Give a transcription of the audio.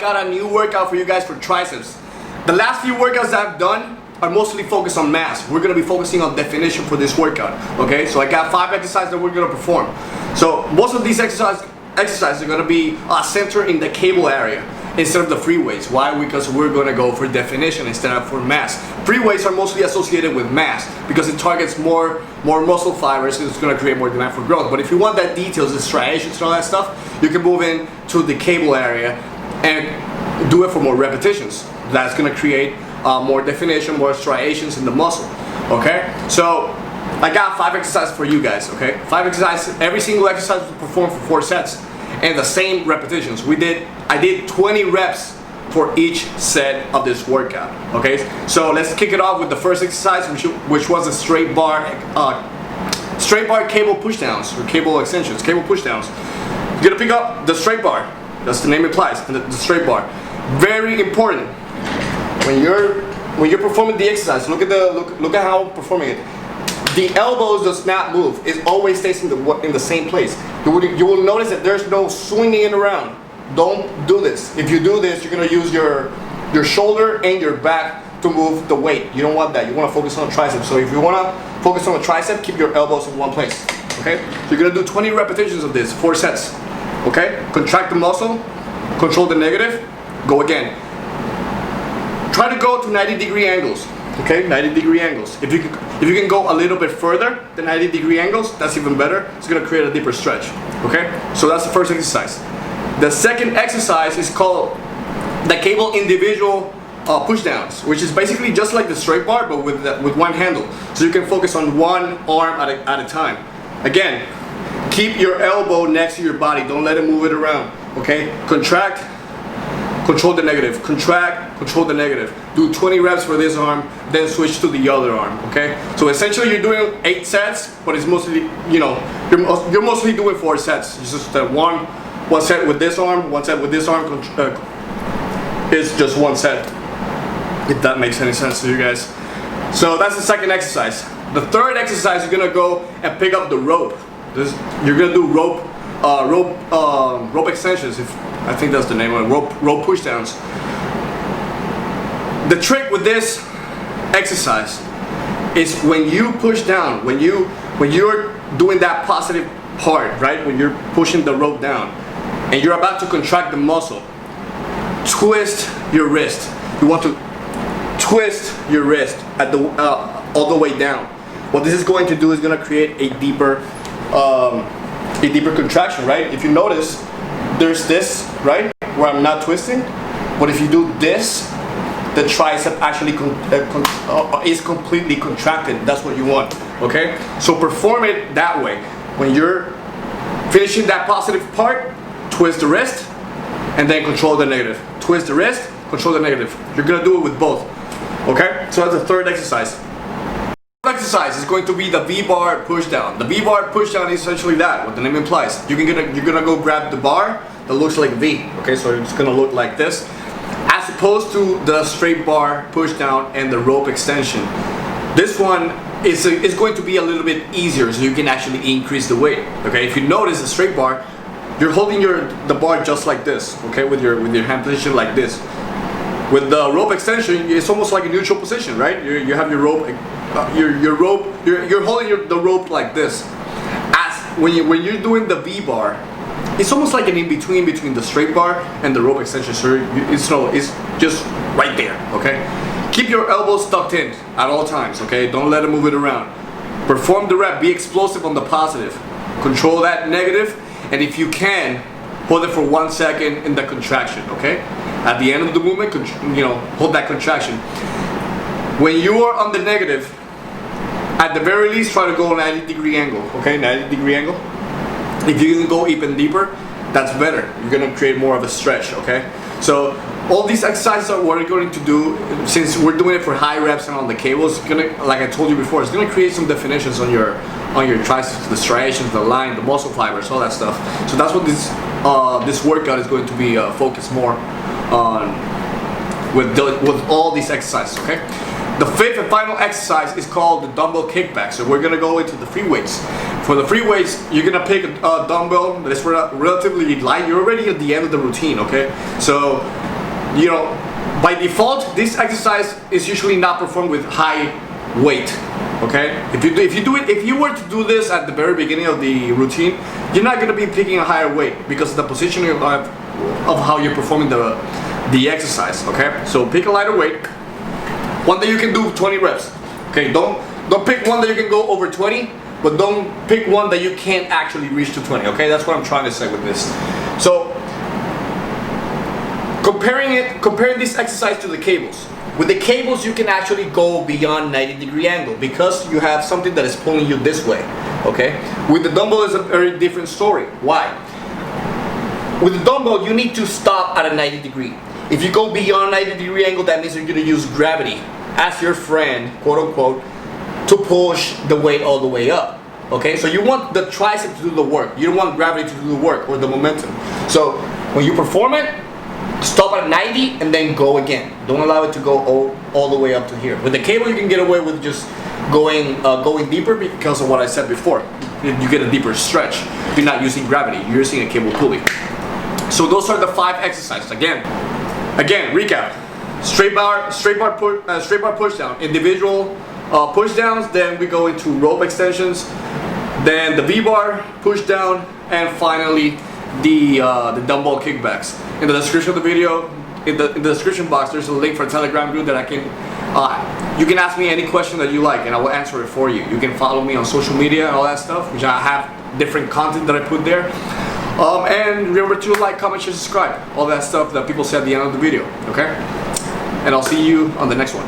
got a new workout for you guys for triceps. The last few workouts that I've done are mostly focused on mass. We're gonna be focusing on definition for this workout, okay? So I got 5 exercises that we're gonna perform. So most of these exercises are gonna be centered in the cable area instead of the free weights. Why? Because we're gonna go for definition instead of for mass. Free weights are mostly associated with mass because it targets more muscle fibers, and it's gonna create more demand for growth. But if you want that details, the striations and all that stuff, you can move in to the cable area and do it for more repetitions. That's gonna create more definition, more striations in the muscle, okay? So I got 5 exercises for you guys, okay? 5 exercises, every single exercise was performed for 4 sets and the same repetitions. I did 20 reps for each set of this workout, okay? So let's kick it off with the first exercise, which was a straight bar cable pushdowns, or cable extensions, cable pushdowns. You're gonna pick up the straight bar, that's the name implies, the straight bar. Very important. When you're performing the exercise, look at how I'm performing it. The elbows does not move. It always stays in the same place. You will notice that there's no swinging it around. Don't do this. If you do this, you're gonna use your shoulder and your back to move the weight. You don't want that. You want to focus on the tricep. So if you want to focus on the tricep, keep your elbows in one place. Okay? So you're gonna do 20 repetitions of this, 4 sets. Okay? Contract the muscle, control the negative, go again. Try to go to 90-degree angles, okay? 90-degree angles. If you can go a little bit further than 90-degree angles, that's even better. It's gonna create a deeper stretch, okay? So that's the first exercise. The second exercise is called the cable individual pushdowns, which is basically just like the straight bar, but with one handle. So you can focus on one arm at a time. Again, keep your elbow next to your body. Don't let it move it around, okay? Contract. Control the negative, contract, control the negative. Do 20 reps for this arm, then switch to the other arm, okay? So essentially you're doing 8 sets, but it's mostly, you're mostly doing 4 sets. It's just that one set with this arm, one set with this arm, it's just one set, if that makes any sense to you guys. So that's the second exercise. The third exercise, you're gonna go and pick up the rope. You're gonna do rope extensions, I think that's the name of it, rope pushdowns. The trick with this exercise is when you push down, when you're doing that positive part, right? When you're pushing the rope down and you're about to contract the muscle, twist your wrist. You want to twist your wrist at all the way down. What this is going to do is going to create a deeper contraction, right? If you notice, there's this, right, where I'm not twisting, but if you do this, the tricep actually is completely contracted. That's what you want, okay? So perform it that way. When you're finishing that positive part, twist the wrist, and then control the negative. Twist the wrist, control the negative. You're gonna do it with both, okay? So that's the third exercise. Exercise is going to be the VBar pushdown. The VBar pushdown is essentially that, what the name implies. You're gonna go grab the bar that looks like V. Okay, so it's gonna look like this, as opposed to the straight bar pushdown and the rope extension. This one is going to be a little bit easier, so you can actually increase the weight. Okay, if you notice the straight bar, you're holding the bar just like this. Okay, with your hand position like this. With the rope extension, it's almost like a neutral position, right? You have your rope. You're holding the rope like this. As when you're doing the V-bar, it's almost like an in-between between the straight bar and the rope extension. So it's just right there, okay? Keep your elbows tucked in at all times, okay? Don't let it move it around. Perform the rep, be explosive on the positive. Control that negative, and if you can, hold it for 1 second in the contraction, okay? At the end of the movement, hold that contraction. When you are on the negative, at the very least, try to go 90-degree angle, okay? 90-degree angle. If you can go even deeper, that's better. You're gonna create more of a stretch, okay? So all these exercises are what we're going to do, since we're doing it for high reps and on the cables. It's gonna, like I told you before, it's gonna create some definitions on your triceps, the striations, the line, the muscle fibers, all that stuff. So that's what this workout is going to be focused more on with all these exercises, okay? The fifth and final exercise is called the dumbbell kickbacks. So we're gonna go into the free weights. For the free weights, you're gonna pick a dumbbell that is relatively light. You're already at the end of the routine, okay? So, you know, by default, this exercise is usually not performed with high weight, okay? If you were to do this at the very beginning of the routine, you're not gonna be picking a higher weight because of the positioning of how you're performing the exercise, okay? So pick a lighter weight, one that you can do 20 reps, okay? Don't pick one that you can go over 20, but don't pick one that you can't actually reach to 20, okay? That's what I'm trying to say with this. So, comparing this exercise to the cables. With the cables, you can actually go beyond 90-degree angle because you have something that is pulling you this way, okay? With the dumbbell, it's a very different story. Why? With the dumbbell, you need to stop at a 90-degree. If you go beyond 90-degree angle, that means you're gonna use gravity as your friend, quote unquote, to push the weight all the way up, okay? So you want the tricep to do the work. You don't want gravity to do the work or the momentum. So when you perform it, stop at 90 and then go again. Don't allow it to go all the way up to here. With the cable, you can get away with just going deeper because of what I said before. You get a deeper stretch. You're not using gravity. You're using a cable pulley. So those are the 5 exercises. Again, recap: straight bar push down, individual push downs. Then we go into rope extensions. Then the VBar push down, and finally the dumbbell kickbacks. In the description of the video, in the description box, there's a link for a Telegram group that you can ask me any question that you like and I will answer it for you. You can follow me on social media and all that stuff, which I have different content that I put there. And remember to like, comment, share, subscribe, all that stuff that people say at the end of the video, okay? And I'll see you on the next one.